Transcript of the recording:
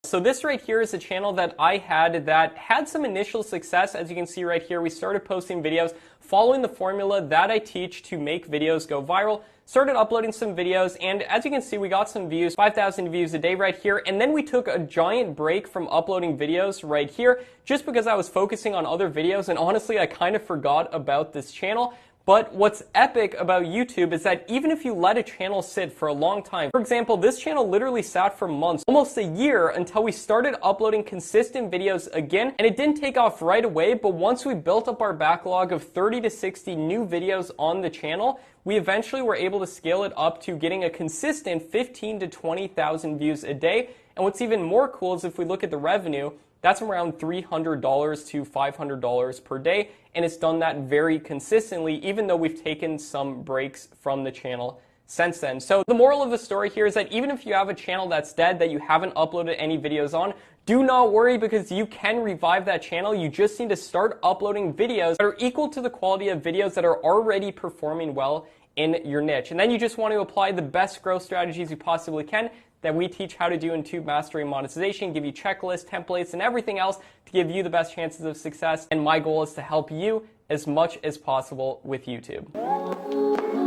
So this right here is a channel that I had that had some initial success. As you can see right here, we started posting videos following the formula that I teach to make videos go viral. Started uploading some videos, and as you can see, we got some views, 5,000 views a day right here, and then we took a giant break from uploading videos right here just because I was focusing on other videos, and honestly, I kind of forgot about this channel. But what's epic about YouTube is that even if you let a channel sit for a long time, for example, this channel literally sat for months, almost a year, until we started uploading consistent videos again, and it didn't take off right away, but once we built up our backlog of 30 to 60 new videos on the channel, we eventually were able to scale it up to getting a consistent 15 to 20,000 views a day. And what's even more cool is if we look at the revenue, that's around $300 to $500 per day, and it's done that very consistently, even though we've taken some breaks from the channel since then. So the moral of the story here is that even if you have a channel that's dead, that you haven't uploaded any videos on, do not worry, because you can revive that channel. You just need to start uploading videos that are equal to the quality of videos that are already performing well in your niche. And then you just want to apply the best growth strategies you possibly can that we teach how to do in Tube Mastery Monetization, give you checklists, templates, and everything else to give you the best chances of success. And my goal is to help you as much as possible with YouTube.